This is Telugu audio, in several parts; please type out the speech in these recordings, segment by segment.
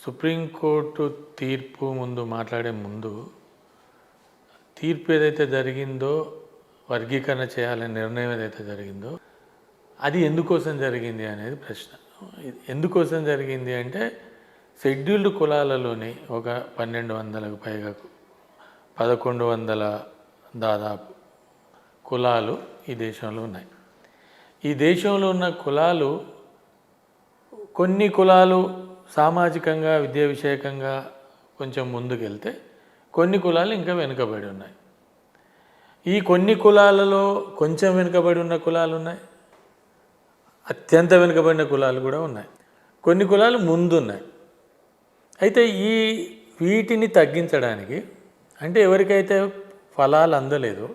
సుప్రీంకోర్టు తీర్పు ముందు మాట్లాడే ముందు తీర్పు ఏదైతే జరిగిందో వర్గీకరణ చేయాలనే నిర్ణయం ఏదైతే జరిగిందో అది ఎందుకోసం జరిగింది అనేది ప్రశ్న. ఎందుకోసం జరిగింది అంటే షెడ్యూల్డ్ కులాలలోని ఒక 1200కు పైగా 1100 దాదాపు కులాలు ఈ దేశంలో ఉన్నాయి. ఈ దేశంలో ఉన్న కులాలు కొన్ని కులాలు సామాజికంగా విద్యా విషయకంగా కొంచెం ముందుకెళ్తే కొన్ని కులాలు ఇంకా వెనుకబడి ఉన్నాయి. ఈ కొన్ని కులాలలో కొంచెం వెనుకబడి ఉన్న కులాలు ఉన్నాయి, అత్యంత వెనుకబడిన కులాలు కూడా ఉన్నాయి, కొన్ని కులాలు ముందున్నాయి. అయితే వీటిని తగ్గించడానికి అంటే ఎవరికైతే ఫలాలు అందలేదో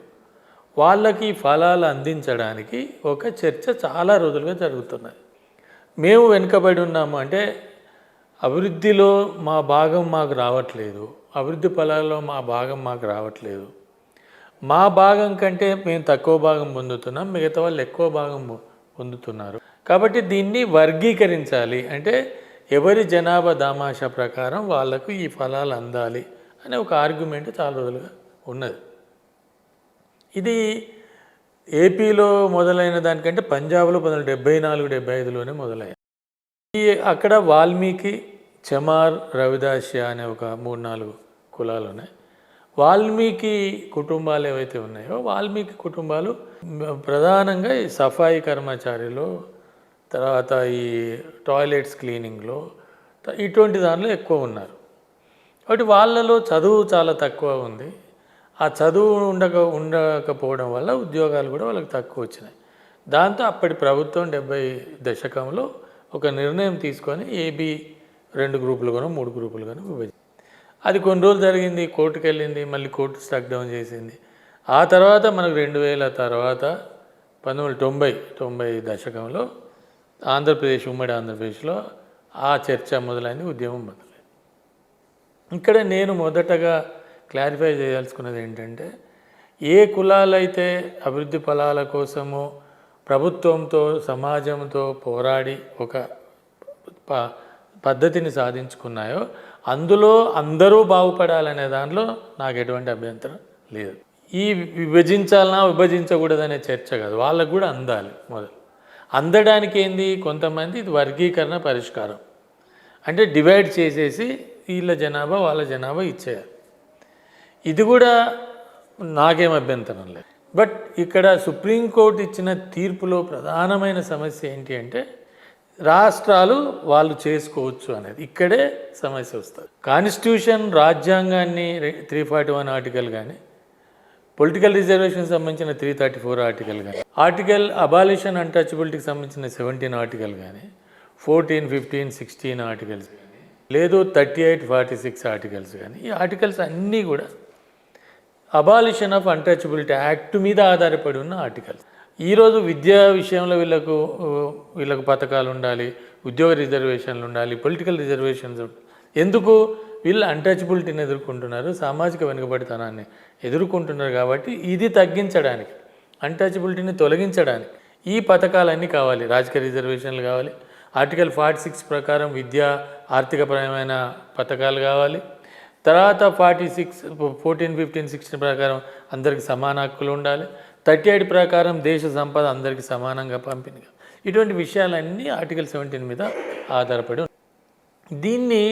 వాళ్ళకి ఫలాలు అందించడానికి ఒక చర్చ చాలా రోజులుగా జరుగుతున్నది. మేము వెనుకబడి ఉన్నాము అంటే అభివృద్ధిలో మా భాగం మాకు రావట్లేదు, అభివృద్ధి ఫలాల్లో మా భాగం మాకు రావట్లేదు, మా భాగం కంటే మేము తక్కువ భాగం పొందుతున్నాం, మిగతా వాళ్ళు ఎక్కువ భాగం పొందుతున్నారు. కాబట్టి దీన్ని వర్గీకరించాలి అంటే ఎవరి జనాభా దామాషా ప్రకారం వాళ్లకు ఈ ఫలాలు అందాలి అనే ఒక ఆర్గ్యుమెంట్ చాలా రోజులుగా ఉన్నది. ఇది ఏపీలో మొదలైన దానికంటే పంజాబ్లో 1974-75లోనే మొదలయ్యాయి. అక్కడ వాల్మీకి, చమార్, రవిదాస్య అనే ఒక 3-4 కులాలు ఉన్నాయి. వాల్మీకి కుటుంబాలు ఏవైతే ఉన్నాయో వాల్మీకి కుటుంబాలు ప్రధానంగా ఈ సఫాయి కర్మచారిలో, తర్వాత ఈ టాయిలెట్స్ క్లీనింగ్లో, ఇటువంటి దానిలో ఎక్కువ ఉన్నారు. కాబట్టి వాళ్ళలో చదువు చాలా తక్కువ ఉంది. ఆ చదువు ఉండకపోవడం వల్ల ఉద్యోగాలు కూడా వాళ్ళకి తక్కువ వచ్చినాయి. దాంతో అప్పటి ప్రభుత్వం 70 దశకంలో ఒక నిర్ణయం తీసుకొని ఏబీ 2 గ్రూపులుగానో 3 గ్రూపులుగానో విభజించింది. అది కొన్ని రోజులు జరిగింది, కోర్టుకు వెళ్ళింది, మళ్ళీ కోర్టు స్టక్ డౌన్ చేసింది. ఆ తర్వాత మనకు 2000 తర్వాత 1990 దశకంలో ఆంధ్రప్రదేశ్, ఉమ్మడి ఆంధ్రప్రదేశ్లో ఆ చర్చ మొదలైంది, ఉద్యమం మొదలైంది. ఇక్కడ నేను మొదటగా క్లారిఫై చేయాల్సుకున్నది ఏంటంటే ఏ కులాలైతే అభివృద్ధి ఫలాల కోసము ప్రభుత్వంతో సమాజంతో పోరాడి ఒక పద్ధతిని సాధించుకున్నాయో అందులో అందరూ బాగుపడాలనే దానిలో నాకు ఎటువంటి అభ్యంతరం లేదు. ఈ విభజించాలన్నా విభజించకూడదనే చర్చ కాదు, వాళ్ళకు కూడా అందాలి. మొదలు అందడానికి ఏంది, కొంతమంది ఇది వర్గీకరణ పరిష్కారం అంటే డివైడ్ చేసేసి వీళ్ళ జనాభా వాళ్ళ జనాభా ఇచ్చేయాలి. ఇది కూడా నాకేం అభ్యంతరం లేదు. బట్ ఇక్కడ సుప్రీంకోర్టు ఇచ్చిన తీర్పులో ప్రధానమైన సమస్య ఏంటి అంటే రాష్ట్రాలు వాళ్ళు చేసుకోవచ్చు అనేది, ఇక్కడే సమస్య వస్తుంది. కాన్స్టిట్యూషన్, రాజ్యాంగాన్ని 341 ఆర్టికల్ కానీ, పొలిటికల్ రిజర్వేషన్ సంబంధించిన 334 ఆర్టికల్ కానీ, ఆర్టికల్ అబాలిషన్ అన్టచబిలిటీకి సంబంధించిన 17 ఆర్టికల్ కానీ, 14, 15, 16 ఆర్టికల్స్ కానీ, లేదు 38, 46 ఆర్టికల్స్ కానీ, ఈ ఆర్టికల్స్ అన్నీ కూడా అబాలిషన్ ఆఫ్ అన్టచబిలిటీ యాక్ట్ మీద ఆధారపడి ఉన్న ఆర్టికల్స్. ఈరోజు విద్యా విషయంలో వీళ్ళకు పథకాలు ఉండాలి, ఉద్యోగ రిజర్వేషన్లు ఉండాలి, పొలిటికల్ రిజర్వేషన్స్ ఎందుకు, వీళ్ళు అన్టచబిలిటీని ఎదుర్కొంటున్నారు, సామాజిక వెనుకబడితనాన్ని ఎదుర్కొంటున్నారు. కాబట్టి ఇది తగ్గించడానికి, అన్టచబిలిటీని తొలగించడానికి ఈ పథకాలన్నీ కావాలి. రాజకీయ రిజర్వేషన్లు కావాలి, ఆర్టికల్ 46 ప్రకారం విద్యా ఆర్థికపరమైన పథకాలు కావాలి, తర్వాత 46, 14, 15, 16 ప్రకారం అందరికీ సమాన హక్కులు ఉండాలి, 38 ప్రకారం దేశ సంపద అందరికీ సమానంగా పంపిణీ. ఇటువంటి విషయాలన్నీ ఆర్టికల్ 17 మీద ఆధారపడి ఉన్నాయి. దీన్ని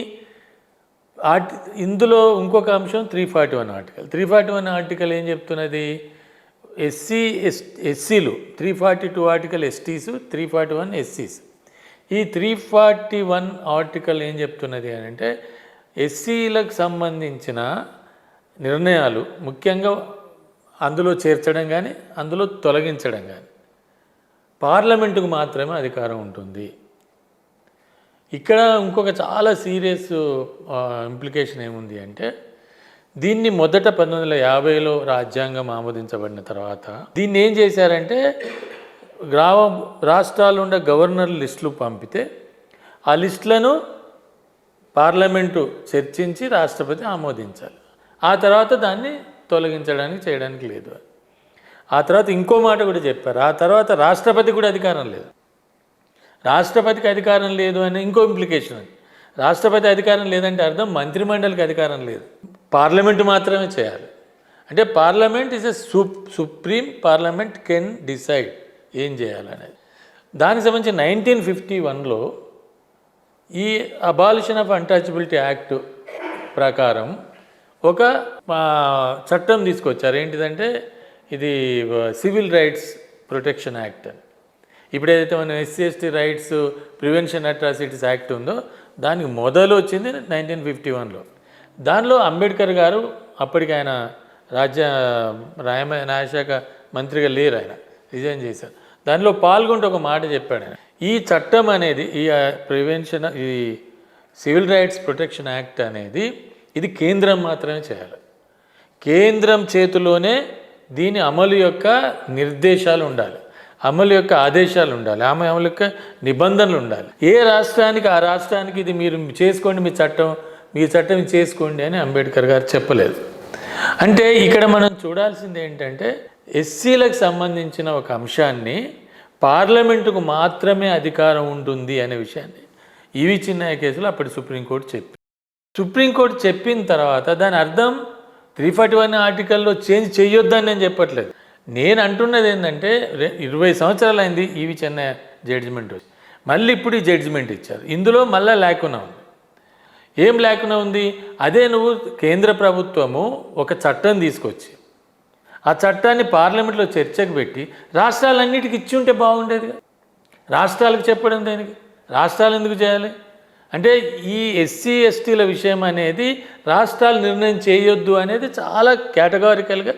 ఇందులో ఇంకొక అంశం 341 ఆర్టికల్. 341 ఆర్టికల్ ఏం చెప్తున్నది, ఎస్సీలు 342 ఆర్టికల్ ఎస్టీస్, 341 ఎస్సీస్. ఈ 341 ఆర్టికల్ ఏం చెప్తున్నది అని అంటే ఎస్సీలకు సంబంధించిన నిర్ణయాలు ముఖ్యంగా అందులో చేర్చడం కానీ అందులో తొలగించడం కానీ పార్లమెంటుకు మాత్రమే అధికారం ఉంటుంది. ఇక్కడ ఇంకొక చాలా సీరియస్ ఇంప్లికేషన్ ఏముంది అంటే దీన్ని మొదట 1950లో రాజ్యాంగం ఆమోదించబడిన తర్వాత దీన్ని ఏం చేశారంటే రాష్ట్రాలు ఉండే గవర్నర్ లిస్టులు పంపితే ఆ లిస్టులను పార్లమెంటు చర్చించి రాష్ట్రపతి ఆమోదించాలి. ఆ తర్వాత దాన్ని తొలగించడానికి చేయడానికి లేదు. ఆ తర్వాత ఇంకో మాట కూడా చెప్పారు, ఆ తర్వాత రాష్ట్రపతి కూడా అధికారం లేదు. రాష్ట్రపతికి అధికారం లేదు అనే ఇంకో ఇంప్లికేషన్ ఉంది. రాష్ట్రపతి అధికారం లేదంటే అర్థం మంత్రిమండలికి అధికారం లేదు, పార్లమెంటు మాత్రమే చేయాలి. అంటే parliament is a supreme parliament can decide ఏం చేయాలనేది. దానికి సంబంధించి 1951లో ఈ అబాలిషన్ ఆఫ్ అన్టచబిలిటీ యాక్ట్ ప్రకారం ఒక చట్టం తీసుకొచ్చారు. ఏంటిదంటే ఇది సివిల్ రైట్స్ ప్రొటెక్షన్ యాక్ట్ అని. ఇప్పుడు ఏదైతే మనం SC/ST rights prevention atrocities act ఉందో దానికి మొదలు వచ్చింది 1951లో. దానిలో అంబేద్కర్ గారు అప్పటికి ఆయన న్యాయశాఖ మంత్రిగా లేరు, ఆయన రిజైన్ చేశారు. దానిలో పాల్గొంటూ ఒక మాట చెప్పాడు ఆయన, ఈ చట్టం అనేది ఈ సివిల్ రైట్స్ ప్రొటెక్షన్ యాక్ట్ అనేది ఇది కేంద్రం మాత్రమే చేయాలి, కేంద్రం చేతిలోనే దీని అమలు యొక్క నిర్దేశాలు ఉండాలి, అమలు యొక్క ఆదేశాలు ఉండాలి, అమలు యొక్క నిబంధనలు ఉండాలి. ఏ రాష్ట్రానికి ఆ రాష్ట్రానికి ఇది మీరు చేసుకోండి, మీ చట్టం చేసుకోండి అని అంబేద్కర్ గారు చెప్పలేదు. అంటే ఇక్కడ మనం చూడాల్సింది ఏంటంటే ఎస్సీలకు సంబంధించిన ఒక అంశాన్ని పార్లమెంటుకు మాత్రమే అధికారం ఉంటుంది అనే విషయాన్ని ఈవి చిన్నయ్య కేసులో అప్పటి సుప్రీంకోర్టు చెప్పిన తర్వాత దాని అర్థం 341 ఆర్టికల్లో చేంజ్ చేయొద్దని నేను చెప్పట్లేదు. నేను అంటున్నది ఏంటంటే 20 సంవత్సరాలు అయింది ఈవి చిన్నయ్య జడ్జిమెంట్ వచ్చి, మళ్ళీ ఇప్పుడు ఈ జడ్జిమెంట్ ఇచ్చారు. ఇందులో మళ్ళీ లేకుండా ఉంది. ఏం లేకుండా ఉంది? అదే నువ్వు కేంద్ర ప్రభుత్వము ఒక చట్టం తీసుకొచ్చి ఆ చట్టాన్ని పార్లమెంట్లో చర్చకు పెట్టి రాష్ట్రాలన్నిటికీ ఇచ్చి ఉంటే బాగుండేది. రాష్ట్రాలకు చెప్పడం దేనికి? రాష్ట్రాలు ఎందుకు చేయాలి? అంటే ఈ SC/STల విషయం అనేది రాష్ట్రాలు నిర్ణయం చేయొద్దు అనేది చాలా కేటగారికల్గా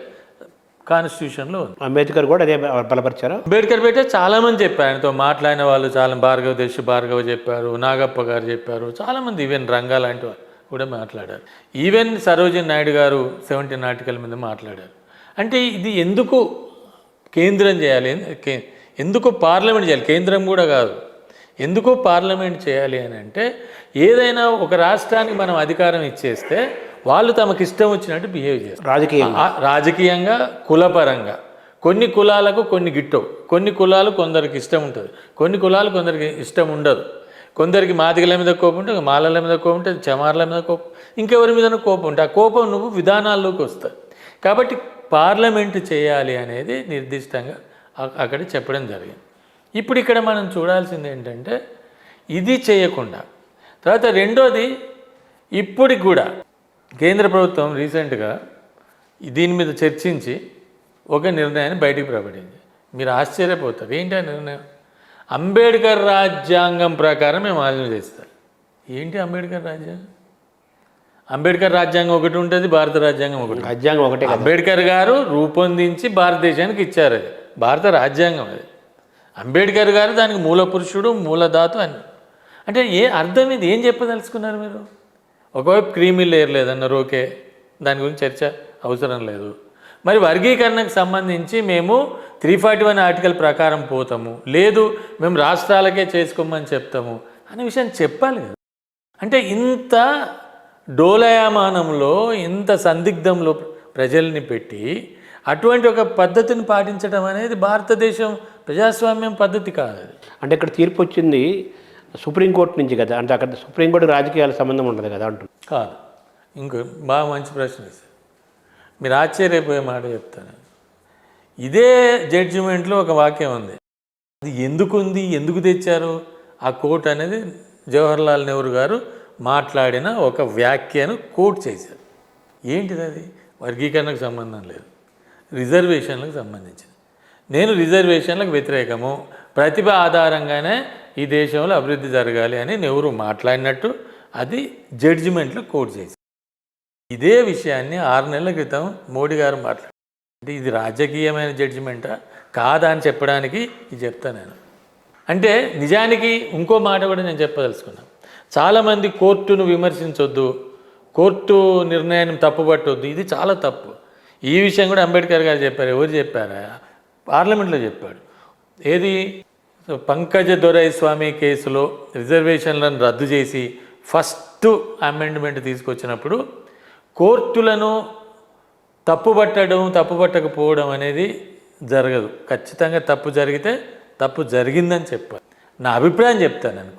కాన్స్టిట్యూషన్లో ఉంది. అంబేద్కర్ కూడా అదే బలపరిచారు. అంబేద్కర్ పెట్టే చాలామంది చెప్పారు, ఆయనతో మాట్లాడిన వాళ్ళు చాలా, భార్గవ చెప్పారు, నాగప్ప గారు చెప్పారు, చాలామంది ఈవెన్ రంగా లాంటి వాళ్ళు కూడా మాట్లాడారు. ఈవెన్ సరోజిని నాయుడు గారు 17 ఆర్టికల్ మీద మాట్లాడారు. అంటే ఇది ఎందుకు కేంద్రం చేయాలి, ఎందుకు పార్లమెంట్ చేయాలి, కేంద్రం కూడా కాదు, ఎందుకు పార్లమెంట్ చేయాలి అని అంటే ఏదైనా ఒక రాష్ట్రానికి మనం అధికారం ఇచ్చేస్తే వాళ్ళు తమకు ఇష్టం వచ్చినట్టు బిహేవ్ చేస్తారు. రాజకీయంగా కులపరంగా కొన్ని కులాలకు కొన్ని గిట్టవు, కొన్ని కులాలు కొందరికి ఇష్టం ఉంటుంది, కొన్ని కులాలు కొందరికి ఇష్టం ఉండదు. కొందరికి మాదిగల మీద కోపం ఉంటుంది, మాలల మీద కోపం ఉంటుంది, చమార్ల మీద కోపం, ఇంకెవరి మీద కోపం ఉంటుంది. ఆ కోపం నువ్వు విధానాల్లోకి వస్తుంది. కాబట్టి పార్లమెంటు చేయాలి అనేది నిర్దిష్టంగా అక్కడ చెప్పడం జరిగింది. ఇప్పుడు ఇక్కడ మనం చూడాల్సింది ఏంటంటే ఇది చేయకుండా తర్వాత రెండోది, ఇప్పటికి కూడా కేంద్ర ప్రభుత్వం రీసెంట్గా దీని మీద చర్చించి ఒక నిర్ణయాన్ని బయటికి ప్రకటించింది. మీరు ఆశ్చర్యపోతారు, ఏంటి ఆ నిర్ణయం? అంబేద్కర్ రాజ్యాంగం ప్రకారం మేము ఆలోచన చేస్తాం. ఏంటి అంబేద్కర్ రాజ్యాంగం? అంబేద్కర్ రాజ్యాంగం ఒకటి ఉంటుంది, భారత రాజ్యాంగం ఒకటి. అంబేద్కర్ గారు రూపొందించి భారతదేశానికి ఇచ్చారు, అది భారత రాజ్యాంగం. అది అంబేద్కర్ గారు దానికి మూల పురుషుడు, మూలధాతు అని. అంటే అర్థం ఇది ఏం చెప్పదలుచుకున్నారు మీరు? ఒకవైపు క్రీమీ లేయర్ లేదన్నారు, ఓకే, దాని గురించి చర్చ అవసరం లేదు. మరి వర్గీకరణకు సంబంధించి మేము 341 ఆర్టికల్ ప్రకారం పోతాము, లేదు మేము రాష్ట్రాలకే చేసుకోమని చెప్తాము అనే విషయం చెప్పాలి కదా. అంటే ఇంత డోలయామానంలో, ఇంత సందిగ్ధంలో ప్రజల్ని పెట్టి అటువంటి ఒక పద్ధతిని పాటించడం అనేది భారతదేశం ప్రజాస్వామ్యం పద్ధతి కాదు. అంటే ఇక్కడ తీర్పు వచ్చింది సుప్రీంకోర్టు నుంచి కదా, అంటే అక్కడ సుప్రీంకోర్టు రాజకీయాల సంబంధం ఉండదు కదా అంటున్నారు. కాదు. ఇంకో బాగా మంచి ప్రశ్న ఇస్తారు, మీరు ఆశ్చర్యపోయే మాట చెప్తాను. ఇదే జడ్జిమెంట్లో ఒక వాక్యం ఉంది, అది ఎందుకుంది, ఎందుకు తెచ్చారు ఆ కోర్టు అనేది జవహర్లాల్ నెహ్రూ గారు మాట్లాడిన ఒక వ్యాఖ్యను కోట్ చేశారు. ఏంటిది? అది వర్గీకరణకు సంబంధం లేదు, రిజర్వేషన్లకు సంబంధించింది. నేను రిజర్వేషన్లకు వ్యతిరేకము, ప్రతిభ ఆధారంగానే ఈ దేశంలో అభివృద్ధి జరగాలి అని నెహ్రూ మాట్లాడినట్టు అది జడ్జిమెంట్లో కోట్ చేశారు. ఇదే విషయాన్ని 6 నెలల క్రితం మోడీ గారు మాట్లాడారు. అంటే ఇది రాజకీయమైన జడ్జిమెంటా కాదా అని చెప్పడానికి ఇది చెప్తాను నేను. అంటే నిజానికి ఇంకో మాట కూడా నేను చెప్పదలుచుకున్నాను. చాలామంది కోర్టును విమర్శించొద్దు, కోర్టు నిర్ణయాన్ని తప్పుపట్టొద్దు, ఇది చాలా తప్పు. ఈ విషయం కూడా అంబేద్కర్ గారు చెప్పారు. ఎవరు చెప్పారా? పార్లమెంట్లో చెప్పాడు. ఏది? పంకజ దొరై స్వామి కేసులో రిజర్వేషన్లను రద్దు చేసి ఫస్ట్ అమెండ్మెంట్ తీసుకొచ్చినప్పుడు కోర్టులను తప్పుపట్టకపోవడం అనేది జరగదు. ఖచ్చితంగా తప్పు జరిగితే తప్పు జరిగిందని చెప్పాలి. నా అభిప్రాయం చెప్తాను నేను.